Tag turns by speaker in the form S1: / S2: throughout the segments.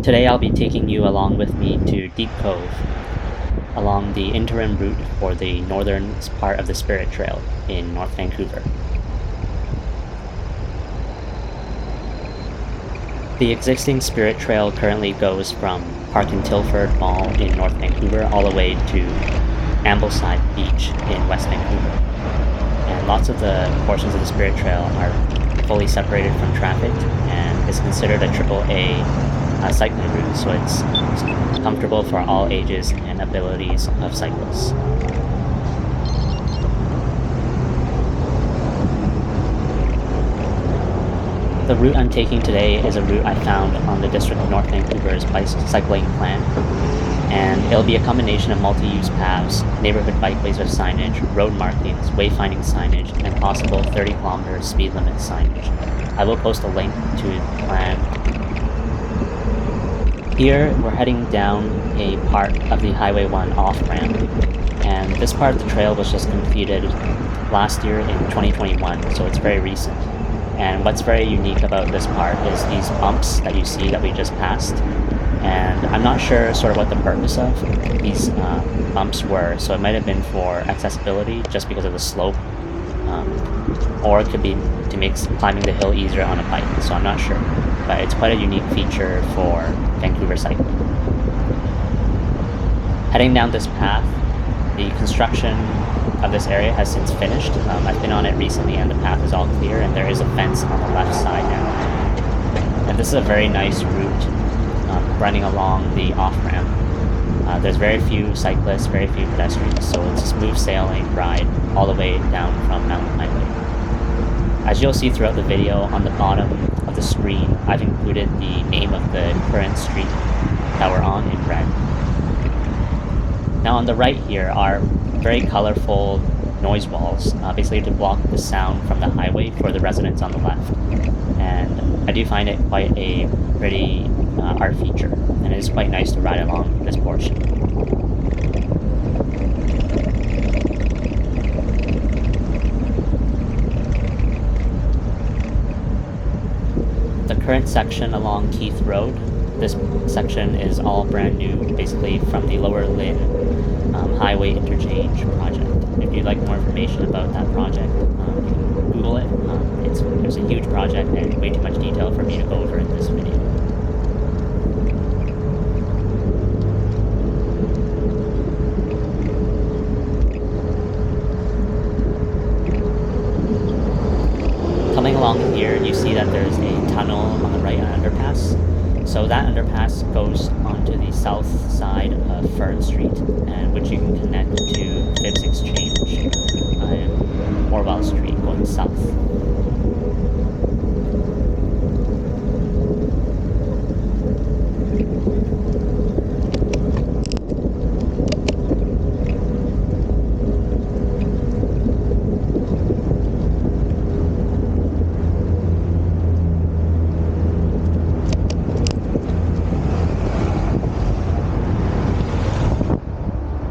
S1: Today I'll be taking you along with me to Deep Cove, along the interim route for the northern part of the Spirit Trail in North Vancouver. The existing Spirit Trail currently goes from Park and Tilford Mall in North Vancouver all the way to Ambleside Beach in West Vancouver. And lots of the portions of the Spirit Trail are fully separated from traffic and is considered a AAA cycling route, so it's comfortable for all ages and abilities of cyclists. The route I'm taking today is a route I found on the District of North Vancouver's cycling plan, and it'll be a combination of multi-use paths, neighbourhood bikeways with signage, road markings, wayfinding signage, and possible 30-kilometer speed limit signage. I will post a link to the plan. Here we're heading down a part of the Highway 1 off-ramp, and this part of the trail was just completed last year in 2021, so it's very recent. And what's very unique about this part is these bumps that you see that we just passed, and I'm not sure sort of what the purpose of these bumps were, so it might have been for accessibility just because of the slope, or it could be to make climbing the hill easier on a bike, so I'm not sure. But it's quite a unique feature for Vancouver cycling. Heading down this path, the construction of this area has since finished. I've been on it recently and the path is all clear, and there is a fence on the left side now. And this is a very nice route running along the off-ramp. There's very few cyclists, very few pedestrians, so it's a smooth sailing ride all the way down from Mountain Highway. As you'll see throughout the video, on the bottom of the screen, I've included the name of the current street that we're on in red. Now on the right here are very colorful noise walls, basically to block the sound from the highway for the residents on the left. And I do find it quite a pretty art feature, and it is quite nice to ride along this portion. The current section along Keith Road, this section is all brand new, basically from the Lower Lynn Highway Interchange project. If you'd like more information about that project, you can Google it. It's a huge project and way too much detail for me to go over in this video. Coming along here, you see that there's a tunnel on the right, an underpass. So that underpass goes onto the south side of Fern Street, and which you can connect to Phibbs Exchange and Orwell Street going south.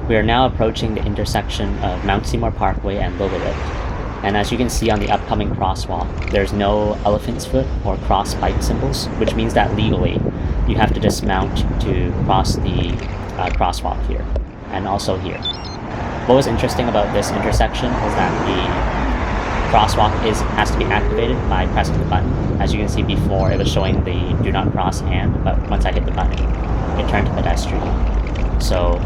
S1: We are now approaching the intersection of Mount Seymour Parkway and Maplewood, and as you can see on the upcoming crosswalk, there's no elephant's foot or cross bike symbols, which means that legally you have to dismount to cross the crosswalk here, and also here. What was interesting about this intersection is that the crosswalk has to be activated by pressing the button. As you can see before, it was showing the do not cross hand, but once I hit the button, it turned to pedestrian. So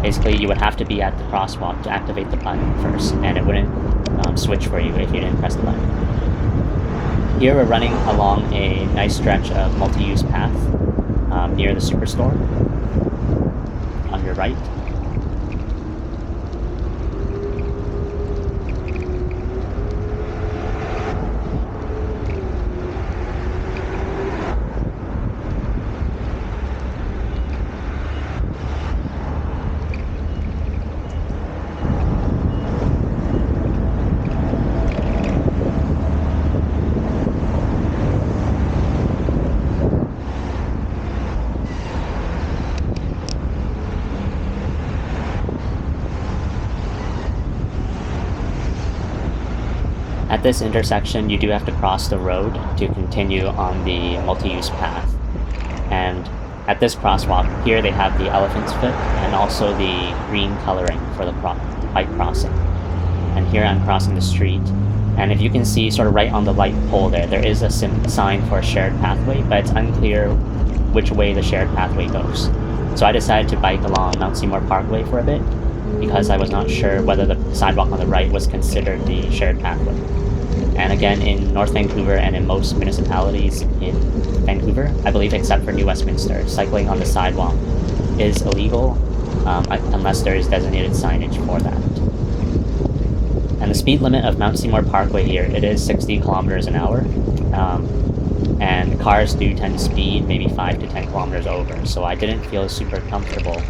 S1: basically, you would have to be at the crosswalk to activate the button first, and it wouldn't switch for you if you didn't press the button. Here we're running along a nice stretch of multi-use path near the Superstore on your right. At this intersection, you do have to cross the road to continue on the multi-use path. And at this crosswalk, here they have the elephant's foot and also the green coloring for the bike crossing. And here I'm crossing the street. And if you can see sort of right on the light pole there is a sign for a shared pathway, but it's unclear which way the shared pathway goes. So I decided to bike along Mount Seymour Parkway for a bit because I was not sure whether the sidewalk on the right was considered the shared pathway. And again, in North Vancouver and in most municipalities in Vancouver, I believe except for New Westminster, cycling on the sidewalk is illegal unless there is designated signage for that. And the speed limit of Mount Seymour Parkway here, it is 60 kilometers an hour. And cars do tend to speed maybe 5 to 10 kilometers over, so I didn't feel super comfortable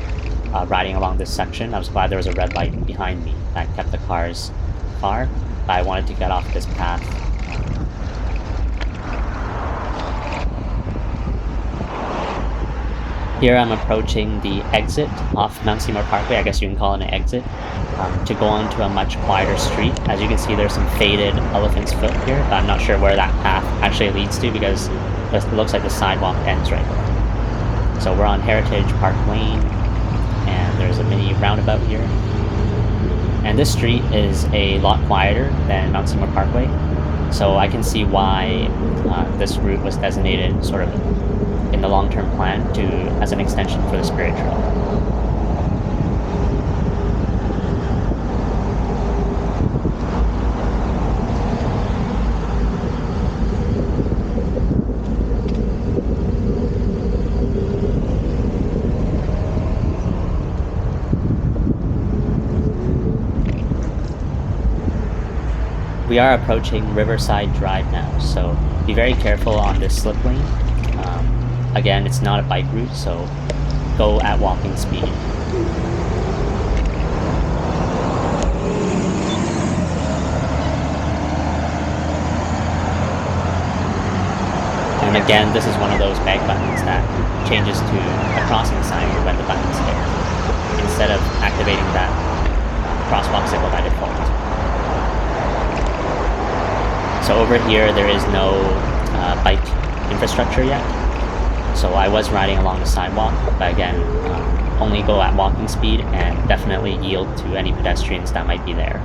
S1: riding along this section. I was glad there was a red light behind me that kept the cars far, but I wanted to get off this path. Here I'm approaching the exit off Mount Seymour Parkway, I guess you can call it an exit, to go onto a much quieter street. As you can see, there's some faded elephant's foot here, but I'm not sure where that path actually leads to because it looks like the sidewalk ends right there. So we're on Heritage Park Lane, and there's a mini roundabout here. And this street is a lot quieter than Mount Seymour Parkway, so I can see why this route was designated sort of in the long-term plan as an extension for the Spirit Trail. We are approaching Riverside Drive now, so be very careful on this slip lane. Again, it's not a bike route, so go at walking speed. And again, this is one of those bag buttons that changes to a crossing sign when the button's hit, instead of activating that crosswalk signal by default. So over here, there is no bike infrastructure yet. So I was riding along the sidewalk, but again, only go at walking speed and definitely yield to any pedestrians that might be there.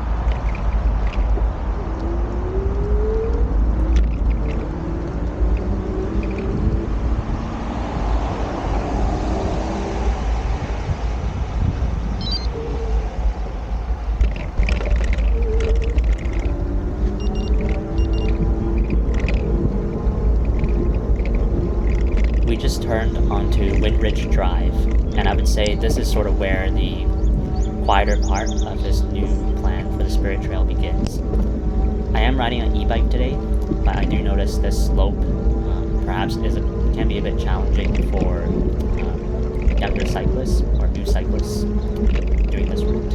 S1: We just turned onto Wit Ridge Drive, and I would say this is sort of where the quieter part of this new plan for the Spirit Trail begins. I am riding an e-bike today, but I do notice this slope perhaps can be a bit challenging for younger cyclists or new cyclists doing this route.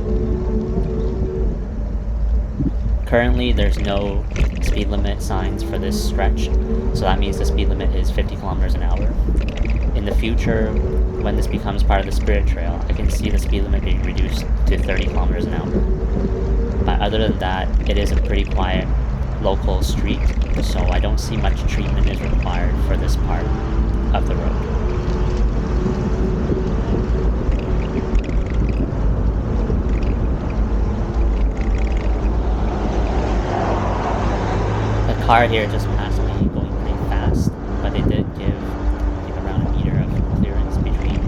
S1: Currently, there's no speed limit signs for this stretch, so that means the speed limit is 50 kilometers an hour. In the future, when this becomes part of the Spirit Trail, I can see the speed limit being reduced to 30 kilometers an hour. But other than that, it is a pretty quiet local street, so I don't see much treatment is required for this part of the road. The car here just passed me going pretty fast, but they did give around a meter of clearance between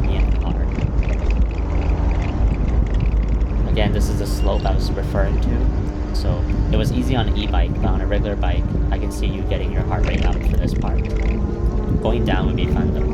S1: me and the car. Again, this is the slope I was referring to, so it was easy on an e-bike, but on a regular bike, I can see you getting your heart rate up for this part. Going down would be fun though.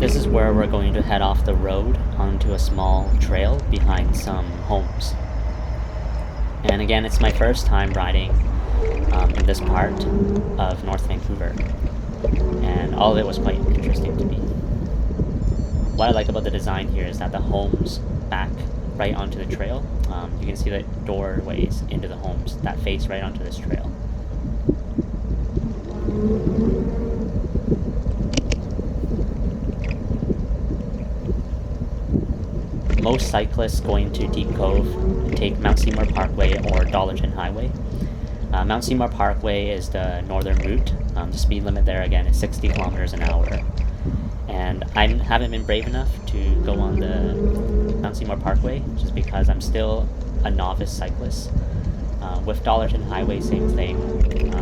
S1: This is where we're going to head off the road onto a small trail behind some homes. And again, it's my first time riding in this part of North Vancouver, and all of it was quite interesting to me. What I like about the design here is that the homes back right onto the trail. You can see the doorways into the homes that face right onto this trail. Most cyclists going to Deep Cove take Mount Seymour Parkway or Dollarton Highway. Mount Seymour Parkway is the northern route. The speed limit there again is 60 kilometers an hour. And I haven't been brave enough to go on the Mount Seymour Parkway just because I'm still a novice cyclist. With Dollarton Highway, same thing.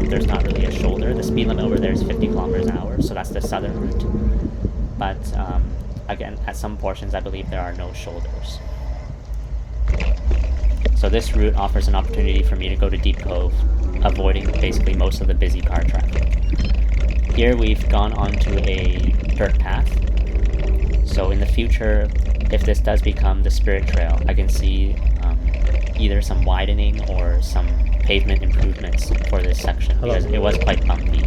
S1: There's not really a shoulder. The speed limit over there is 50 kilometers an hour, so that's the southern route. But again, at some portions I believe there are no shoulders. So this route offers an opportunity for me to go to Deep Cove, avoiding basically most of the busy car traffic. Here we've gone onto a dirt path, so in the future, if this does become the Spirit Trail, I can see either some widening or some pavement improvements for this section, because it was quite bumpy.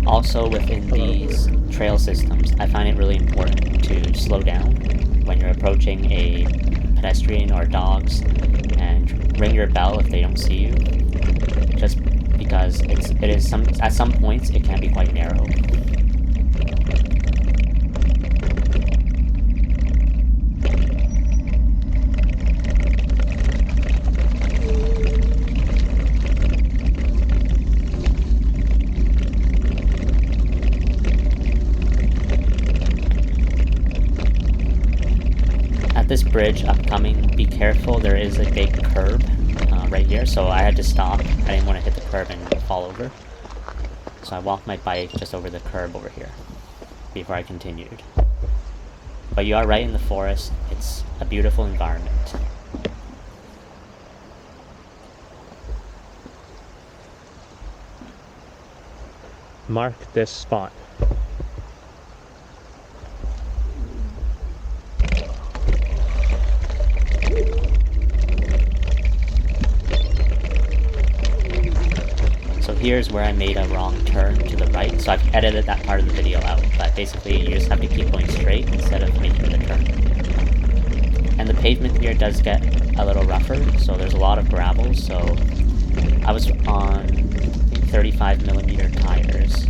S1: Also, within these trail systems, I find it really important to slow down when you're approaching a pedestrian or dogs, and ring your bell if they don't see you, just because at some points it can be quite narrow. This bridge upcoming, be careful, there is a big curb right here, so I had to stop. I didn't want to hit the curb and fall over, so I walked my bike just over the curb over here before I continued. But you are right in the forest. It's a beautiful environment.
S2: Mark this spot.
S1: Here's where I made a wrong turn to the right, so I've edited that part of the video out, but basically you just have to keep going straight instead of making the turn. And the pavement here does get a little rougher, so there's a lot of gravel, so I was on, I think, 35mm tires,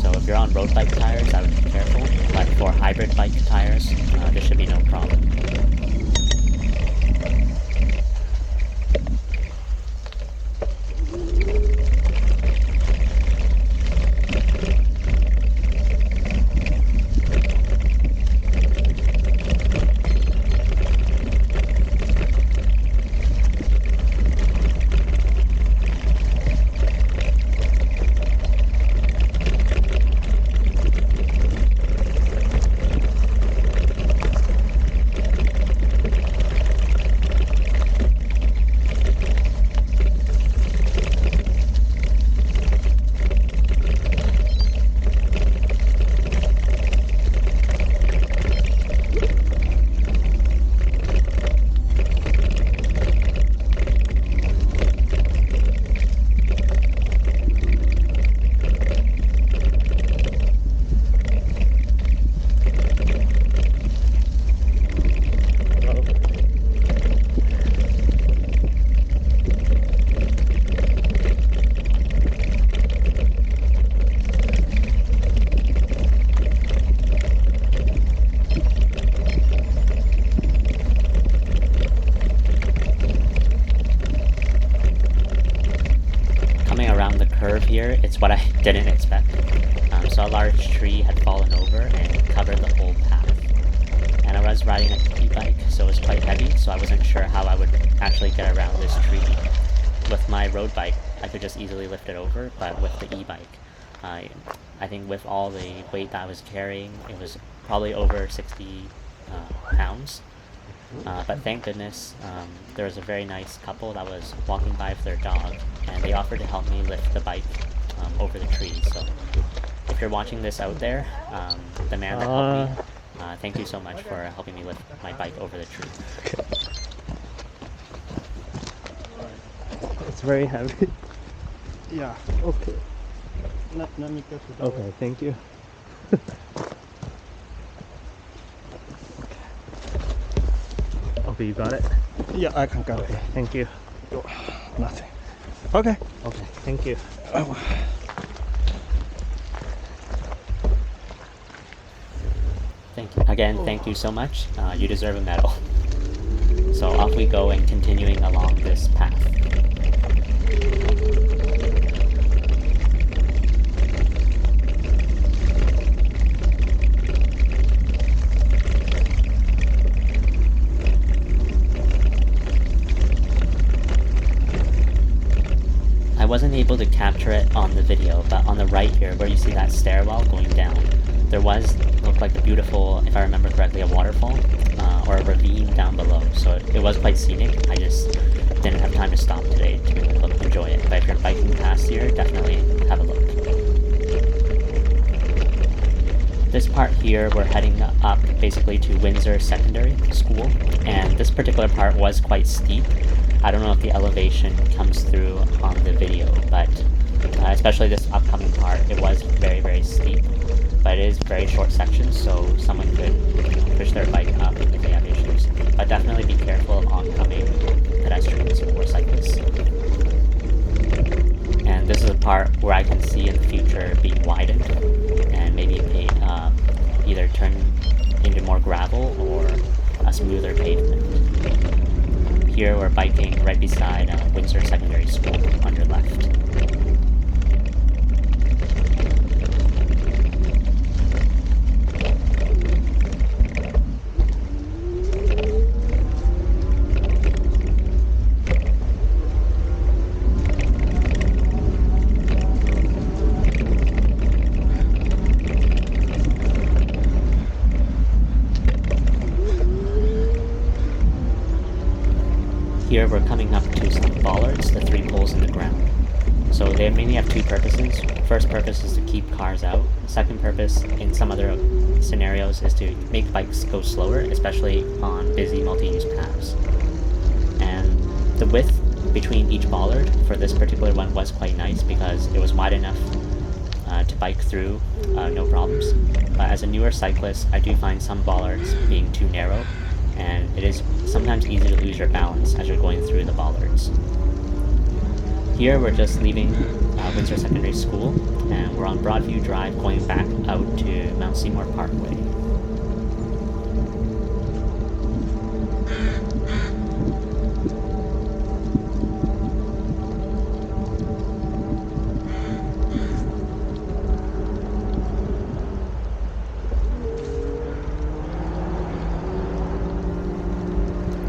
S1: so if you're on road bike tires, I would be careful, but for hybrid bike tires, this should be no problem. Here, it's what I didn't expect. So a large tree had fallen over and covered the whole path. And I was riding an e-bike, so it was quite heavy, so I wasn't sure how I would actually get around this tree. With my road bike, I could just easily lift it over, but with the e-bike, I think with all the weight that I was carrying, it was probably over 60 pounds. But thank goodness, there was a very nice couple that was walking by with their dog, and they offered to help me lift the bike over the trees. So if you're watching this out there, the man that helped me, thank you so much for helping me lift my bike over the tree.
S2: It's very heavy.
S3: Yeah.
S2: Okay.
S3: Let me get to the
S2: Okay, thank you. Okay, you got it?
S3: Yeah, I can get it.
S2: Okay, thank you.
S3: Oh, nothing. Okay.
S2: Okay, thank you.
S1: Thank you. Again, thank you so much. You deserve a medal. So off we go and continuing along this path. I wasn't able to capture it on the video, but on the right here, where you see that stairwell going down, there looked like a beautiful, if I remember correctly, a waterfall or a ravine down below. So it was quite scenic. I just didn't have time to stop today to enjoy it. But if you're biking past here, definitely have a look. This part here, we're heading up basically to Windsor Secondary School, and this particular part was quite steep. I don't know if the elevation comes through on the video, but especially this upcoming part, it was very, very steep. But it is very short sections, so someone could push their bike up if they have issues. But definitely be careful of oncoming pedestrians or cyclists. And this is a part where I can see in the future being widened and maybe either turn into more gravel or a smoother pavement. Here we're biking right beside Windsor Secondary School on your left. Here we're coming up to some bollards, the 3 poles in the ground. So they mainly have 2 purposes. First purpose is to keep cars out. Second purpose, in some other scenarios, is to make bikes go slower, especially on busy multi-use paths. And the width between each bollard for this particular one was quite nice because it was wide enough to bike through, no problems. But as a newer cyclist, I do find some bollards being too narrow, and it is sometimes easy to lose your balance as you're going through the bollards. Here we're just leaving Windsor Secondary School, and we're on Broadview Drive going back out to Mount Seymour Parkway.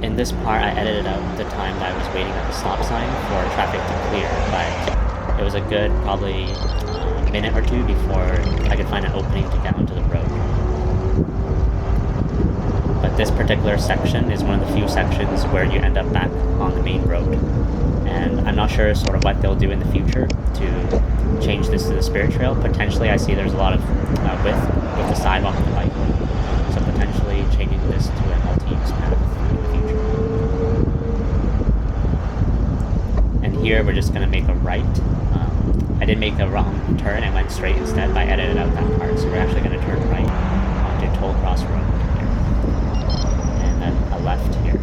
S1: In this part, I edited out the time that I was waiting at the stop sign for traffic to clear, but it was a good probably minute or two before I could find an opening to get onto the road. But this particular section is one of the few sections where you end up back on the main road. And I'm not sure sort of what they'll do in the future to change this to the spirit trail. Potentially I see there's a lot of width with the sidewalk and the bike lane. So potentially changing this to a multi-use path. Here we're just going to make a right. I did make a wrong turn and went straight instead, but I edited out that part, so we're actually going to turn right onto Toll Cross Road here, and then a left here.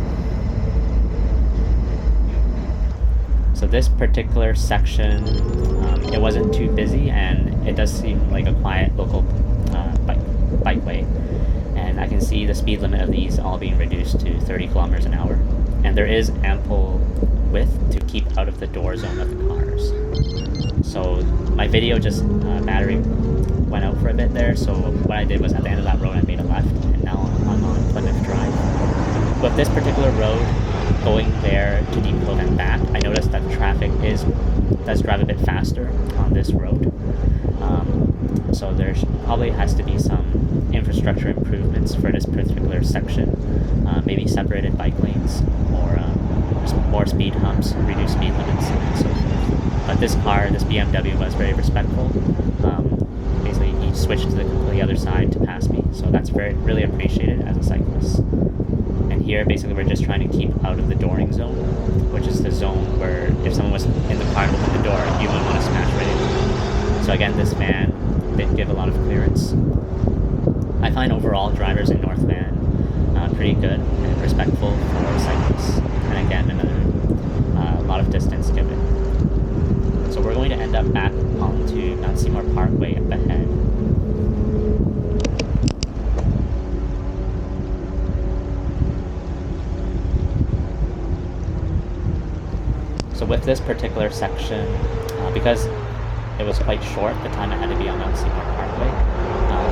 S1: So this particular section, it wasn't too busy, and it does seem like a quiet local bikeway, and I can see the speed limit of these all being reduced to 30 kilometers an hour, and there is ample width to keep out of the door zone of the cars. So my video just battery went out for a bit there, so what I did was at the end of that road I made a left, and now I'm on Plymouth Drive. With this particular road going there to Deep Cove and back, I noticed that traffic does drive a bit faster on this road. So there probably has to be some infrastructure improvements for this particular section, maybe separated bike lanes or more speed humps, reduced speed limits, and so forth. But this car, this BMW, was very respectful. Basically, he switched to the completely other side to pass me, so that's really appreciated as a cyclist. And here, basically, we're just trying to keep out of the dooring zone, which is the zone where if someone was in the car and opened the door, you would want to smash right into it. So again, this van didn't give a lot of clearance. I find overall drivers in North Van pretty good and respectful for cyclists. And again, a lot of distance given. So we're going to end up back onto Mount Seymour Parkway up ahead. So with this particular section, because it was quite short, the time I had to be on Mount Seymour Parkway,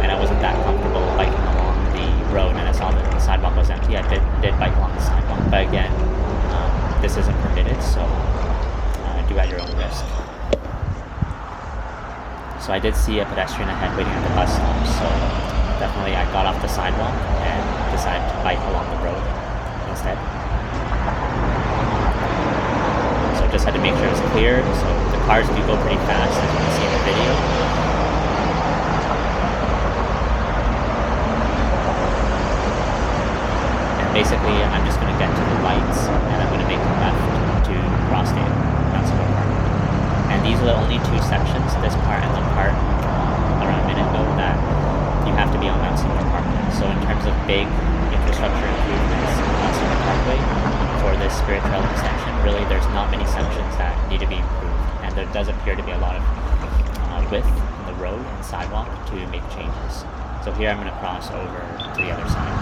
S1: and I wasn't that comfortable biking along the road, and I saw that the sidewalk was empty, I did bike along the sidewalk. But again, this isn't permitted, so do at your own risk. So I did see a pedestrian ahead waiting at the bus stop, so definitely I got off the sidewalk and decided to bike along the road instead. So just had to make sure it was clear, so the cars do go pretty fast, as you can see in the video. And basically, I'm just going to get to the lights, and I'm going to make a left to cross the Mount Seymour Park. And these are the only two sections, this part and the part around a minute ago, that you have to be on Mount Seymour Parkway. So in terms of big infrastructure improvements on Mount Seymour Parkway for this Spirit Trail extension, really there's not many sections that need to be improved. And there does appear to be a lot of width in the road and sidewalk to make changes. So here I'm going to cross over to the other side.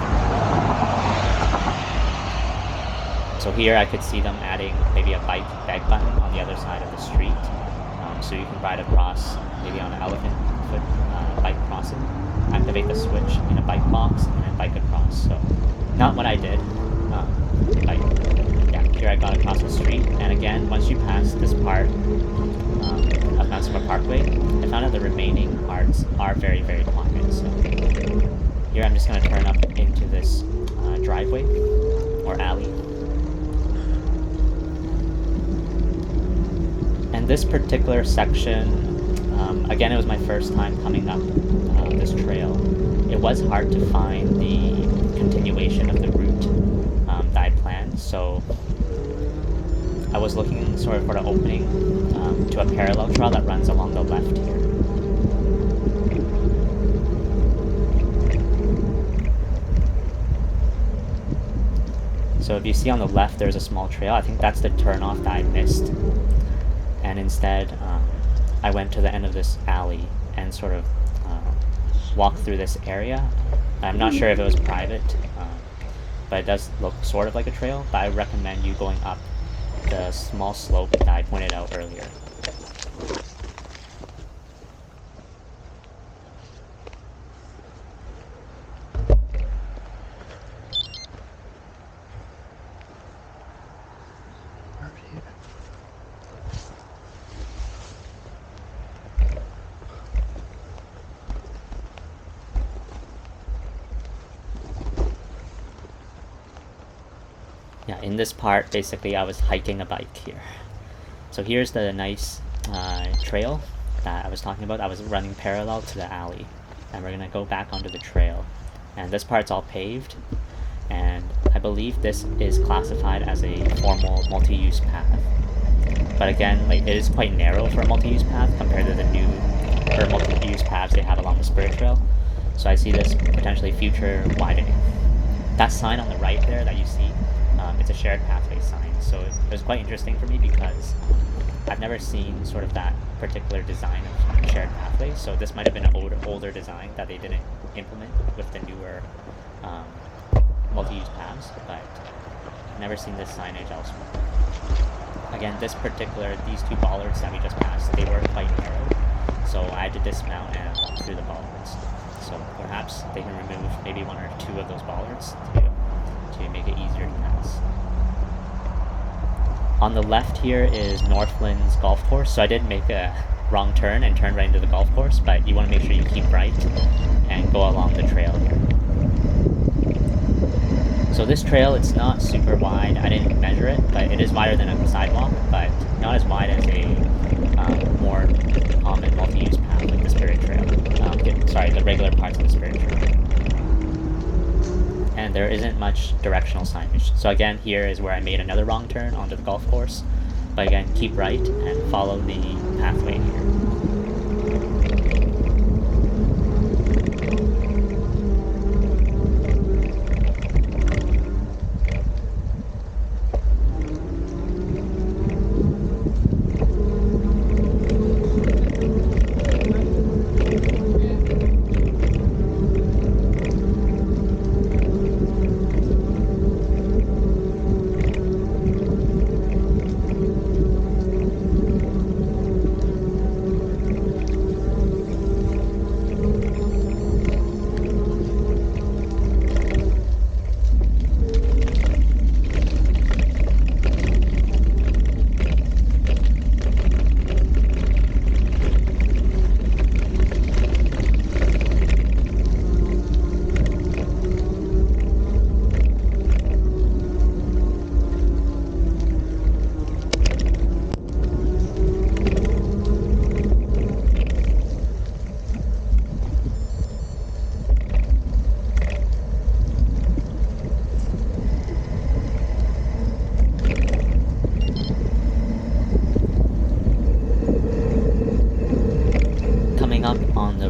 S1: So here I could see them adding maybe a bike bag button on the other side of the street. So you can ride across maybe on an elephant foot bike crossing, activate the switch in a bike box, and then bike across. So not what I did. Here I got across the street, and again, once you pass this part of Mount Seymour Parkway, I found out the remaining parts are very, very quiet. So here I'm just going to turn up into this driveway or alley. And this particular section, again, it was my first time coming up this trail. It was hard to find the continuation of the route that I planned, so I was looking sort of for the opening to a parallel trail that runs along the left here. So if you see on the left, there's a small trail. I think that's the turnoff that I missed. And instead, I went to the end of this alley and sort of walked through this area. I'm not sure if it was private, but it does look sort of like a trail. But I recommend you going up the small slope that I pointed out earlier. In this part, basically, I was hiking a bike here. So here's the nice trail that I was talking about. I was running parallel to the alley, and we're gonna go back onto the trail. And this part's all paved, and I believe this is classified as a formal multi-use path. But again, like, it is quite narrow for a multi-use path compared to the new multi-use paths they have along the Spirit Trail. So I see this potentially future widening. That sign on the right there that you see, it's a shared pathway sign, so it was quite interesting for me because I've never seen sort of that particular design of shared pathways, so this might have been an older design that they didn't implement with the newer multi-use paths, but I've never seen this signage elsewhere. Again, these two bollards that we just passed, they were quite narrow, so I had to dismount and walk through the bollards. So perhaps they can remove maybe one or two of those bollards to make it easier to pass. On the left here is Northlands Golf Course, so I did make a wrong turn and turn right into the golf course, but you want to make sure you keep right and go along the trail here. So this trail, it's not super wide. I didn't measure it, but it is wider than a sidewalk, but not as wide as a more common multi-use path like the Spirit Trail. The regular parts of the Spirit Trail. And there isn't much directional signage. So again, here is where I made another wrong turn onto the golf course. But again, keep right and follow the pathway here.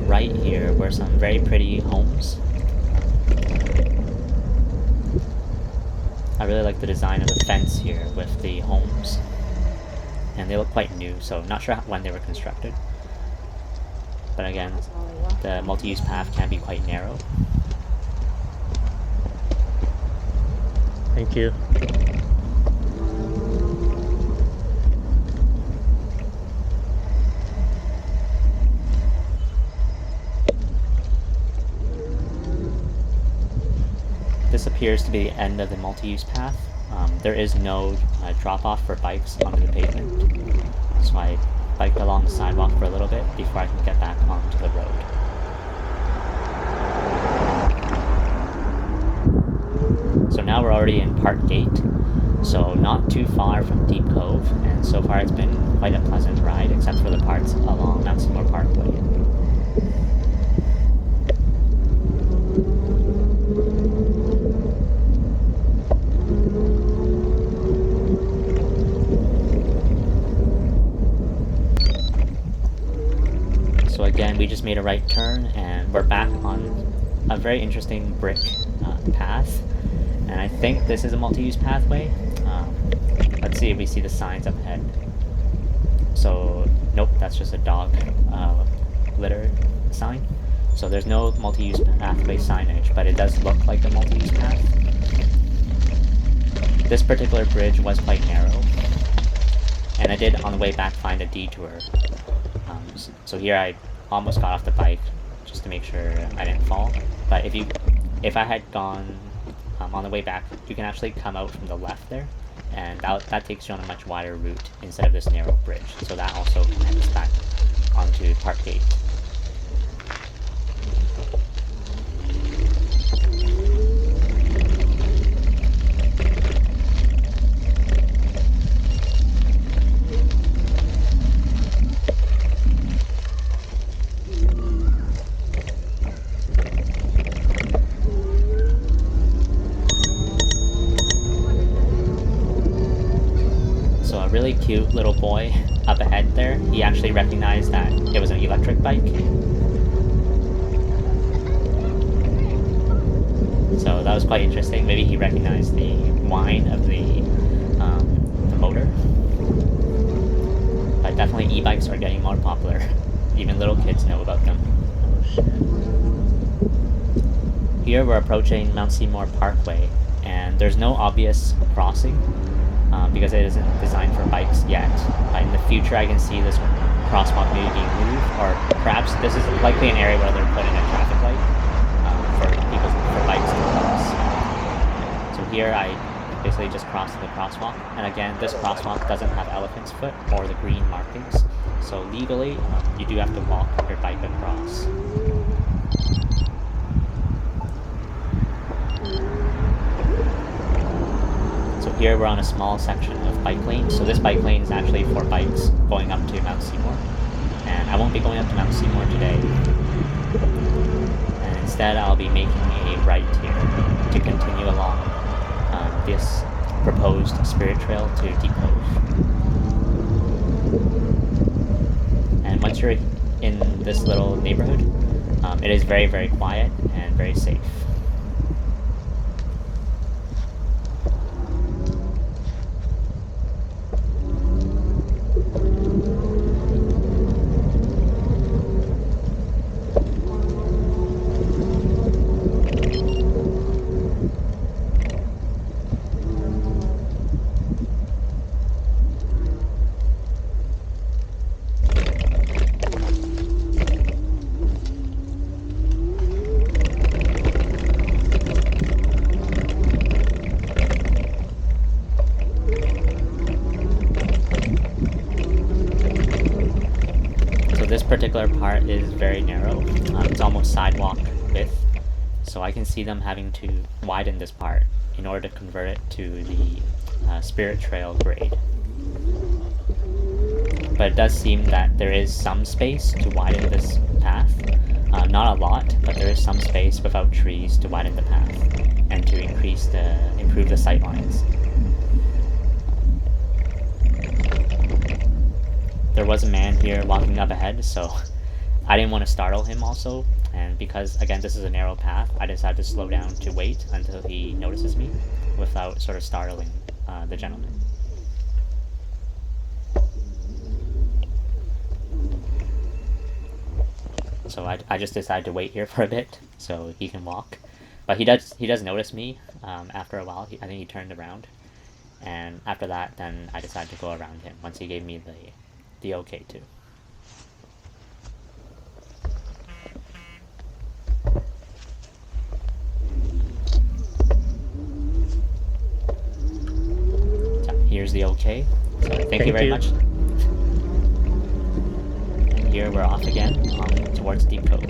S1: Right here were some very pretty homes. I really like the design of the fence here with the homes, and they look quite new, so not sure when they were constructed. But again, the multi-use path can be quite narrow.
S2: Thank you.
S1: This appears to be the end of the multi-use path. There is no drop-off for bikes onto the pavement, so I biked along the sidewalk for a little bit before I can get back onto the road. So now we're already in Park Gate, so not too far from Deep Cove, and so far it's been quite a pleasant ride, except for the parts along Mount Seymour Parkway. So again, we just made a right turn and we're back on a very interesting brick path, and I think this is a multi-use pathway. Let's see if we see the signs up ahead. So nope, that's just a dog litter sign. So there's no multi-use pathway signage, but it does look like a multi-use path. This particular bridge was quite narrow, and I did on the way back find a detour. So here I almost got off the bike just to make sure I didn't fall. But if I had gone on the way back, you can actually come out from the left there, and that takes you on a much wider route instead of this narrow bridge. So that also connects back onto Park Gate. Really cute little boy up ahead there. He actually recognized that it was an electric bike. So that was quite interesting. Maybe he recognized the whine of the motor. But definitely e-bikes are getting more popular. Even little kids know about them. Here we're approaching Mount Seymour Parkway, and there's no obvious crossing. Because it isn't designed for bikes yet. But in the future I can see this crosswalk maybe being moved, or perhaps this is likely an area where they're putting a traffic light for bikes to cross. So here I basically just crossing the crosswalk. And again, this crosswalk doesn't have elephant's foot or the green markings, so legally you do have to walk your bike across. So here we're on a small section of bike lanes. So this bike lane is actually for bikes going up to Mount Seymour, and I won't be going up to Mount Seymour today. And instead I'll be making a right here to continue along this proposed spirit trail to Deep Cove. And once you're in this little neighborhood, it is very, very quiet and very safe. This particular part is very narrow. It's almost sidewalk width, so I can see them having to widen this part in order to convert it to the spirit trail grade. But it does seem that there is some space to widen this path. Not a lot, but there is some space without trees to widen the path and to improve the sight lines. There was a man here walking up ahead, so I didn't want to startle him also, and because again this is a narrow path, I decided to slow down to wait until he notices me without sort of startling the gentleman. So I just decided to wait here for a bit so he can walk, but he does notice me after a while. I think he turned around, and after that then I decided to go around him once he gave me the okay to. So here's the okay. So thank you very much. And here we're off again towards Deep Cove.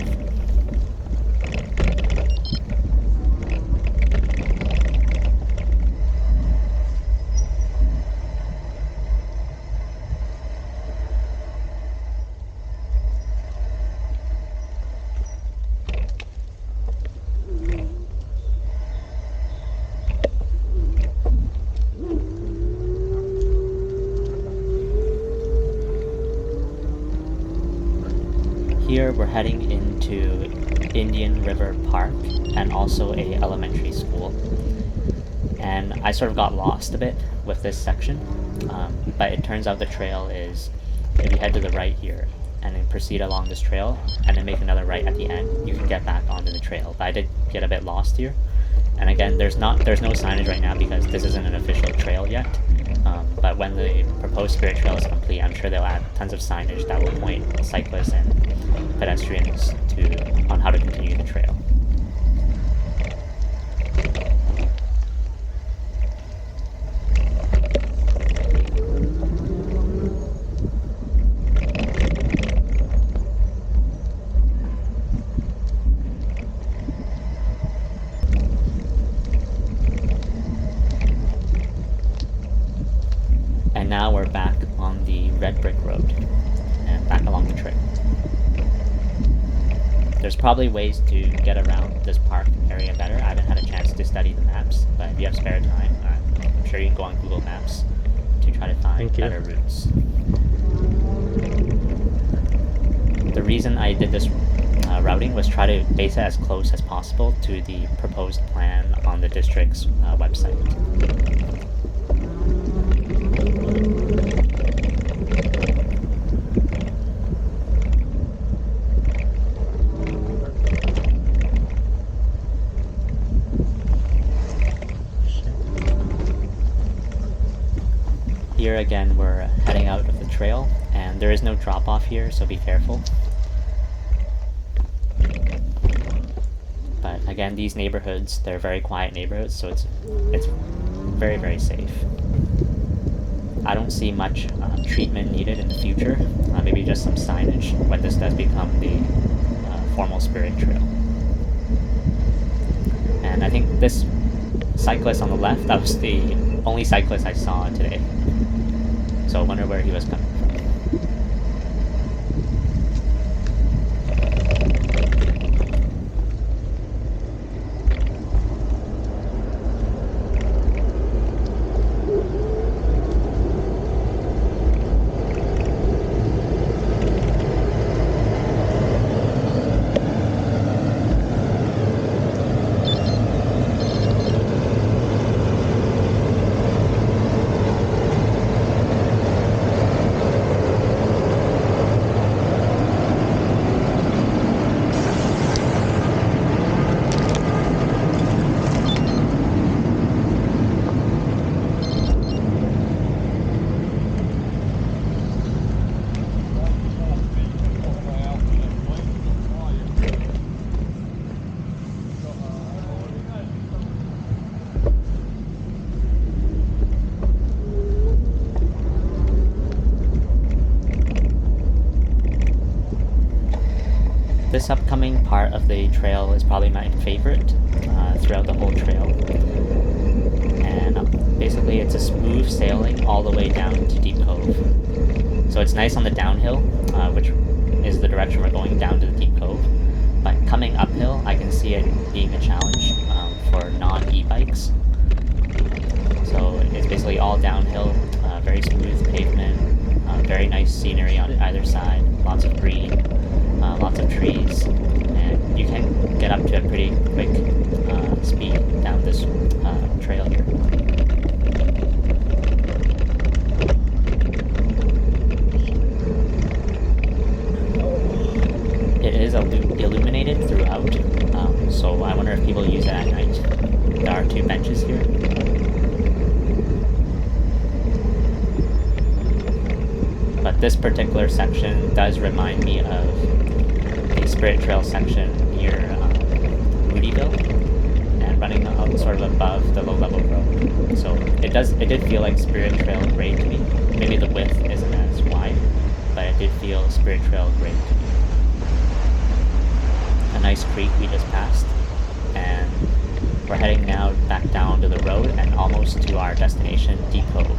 S1: Here we're heading into Indian River Park and also a elementary school. And I sort of got lost a bit with this section, but it turns out the trail is, if you head to the right here and then proceed along this trail and then make another right at the end, you can get back onto the trail. But I did get a bit lost here. And again, there's no signage right now because this isn't an official trail yet. But when the proposed spirit trail is complete, I'm sure they'll add tons of signage that will point cyclists and pedestrians on how to continue the trail. And now we're back on the red brick road and back along the trail. There's probably ways to get around this park area better. I haven't had a chance to study the maps, but if you have spare time, I'm sure you can go on Google Maps to try to find better routes. The reason I did this routing was try to base it as close as possible to the proposed plan on the district's website. Here again we're heading out of the trail, and there is no drop off here, so be careful. But again, these neighborhoods, they're very quiet neighborhoods, so it's very, very safe. I don't see much treatment needed in the future, maybe just some signage when this does become the formal spirit trail. And I think this cyclist on the left, that was the only cyclist I saw today. So I wonder where he was coming from. This upcoming part of the trail is probably my favorite throughout the whole trail. And basically it's a smooth sailing all the way down to Deep Cove. So it's nice on the downhill, which is the direction we're going, down to the Deep Cove. But coming uphill, I can see it being a challenge for non-e-bikes. So it's basically all downhill, very smooth pavement, very nice scenery on either side, lots of green. Lots of trees, and you can get up to a pretty quick speed down this trail here. It is illuminated throughout, so I wonder if people use it at night. There are 2 benches here. But this particular section does remind me of the Spirit Trail section near Moodyville, and running out sort of above the low-level road. So it did feel like Spirit Trail grade to me. Maybe the width isn't as wide, but it did feel Spirit Trail grade to me. A nice creek we just passed, and we're heading now back down to the road and almost to our destination, Deep Cove.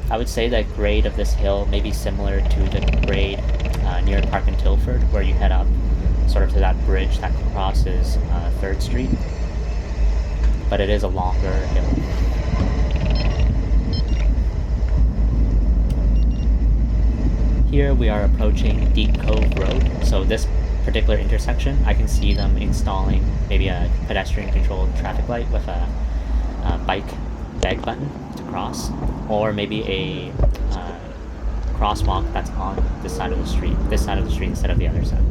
S1: I would say that grade of this hill may be similar to the grade near Park and Tilford, where you head up sort of to that bridge that crosses 3rd Street, but it is a longer hill. Here we are approaching Deep Cove Road, so this particular intersection, I can see them installing maybe a pedestrian controlled traffic light with a bike bag button to cross, or maybe a crosswalk that's on this side of the street instead of the other side.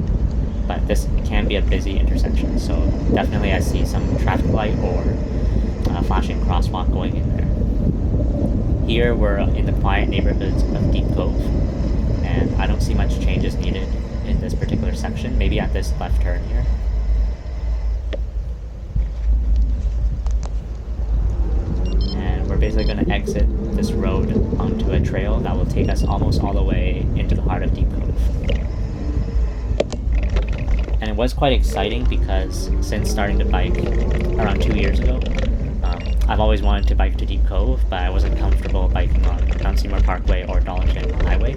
S1: But this can be a busy intersection, so definitely I see some traffic light or flashing crosswalk going in there. Here we're in the quiet neighborhoods of Deep Cove, and I don't see much changes needed in this particular section, maybe at this left turn here. Basically going to exit this road onto a trail that will take us almost all the way into the heart of Deep Cove. And it was quite exciting because since starting to bike around 2 years ago, I've always wanted to bike to Deep Cove, but I wasn't comfortable biking on Seymour Parkway or Dollarton Highway.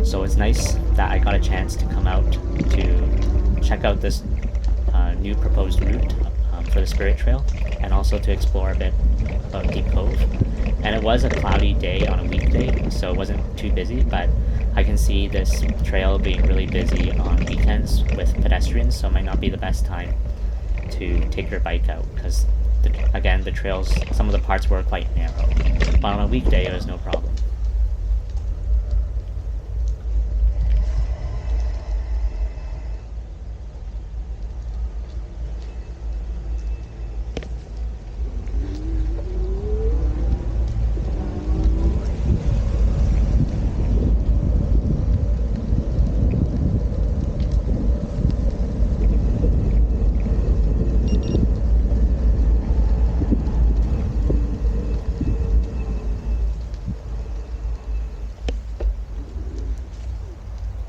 S1: So it's nice that I got a chance to come out to check out this new proposed route for the Spirit Trail, and also to explore a bit of Deep Cove. And it was a cloudy day on a weekday, so it wasn't too busy, but I can see this trail being really busy on weekends with pedestrians, so it might not be the best time to take your bike out, because again, the trails, some of the parts were quite narrow, but on a weekday it was no problem.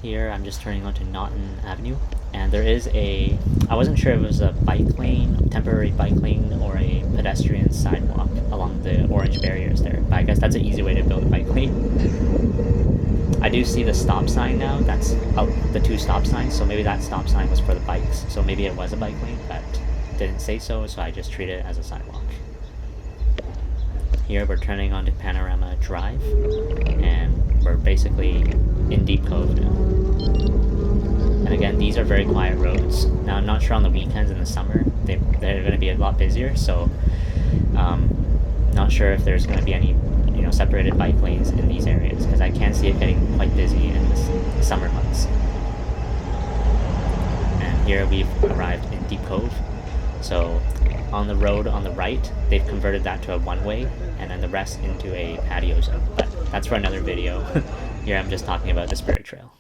S1: Here I'm just turning onto Naughton Avenue, and there is I wasn't sure if it was a bike lane, temporary bike lane, or a pedestrian sidewalk along the orange barriers there, but I guess that's an easy way to build a bike lane. I do see the stop sign now, that's the 2 stop signs, so maybe that stop sign was for the bikes, so maybe it was a bike lane, but didn't say so I just treat it as a sidewalk. Here we're turning onto Panorama Drive, and we're basically in Deep Cove now. And again, these are very quiet roads. Now I'm not sure on the weekends in the summer, they're going to be a lot busier, so not sure if there's going to be any separated bike lanes in these areas, because I can see it getting quite busy in the summer months. And here we've arrived in Deep Cove. So on the road on the right, they've converted that to a one-way, and then the rest into a patio zone. But that's for another video. Here I'm just talking about the Spirit Trail.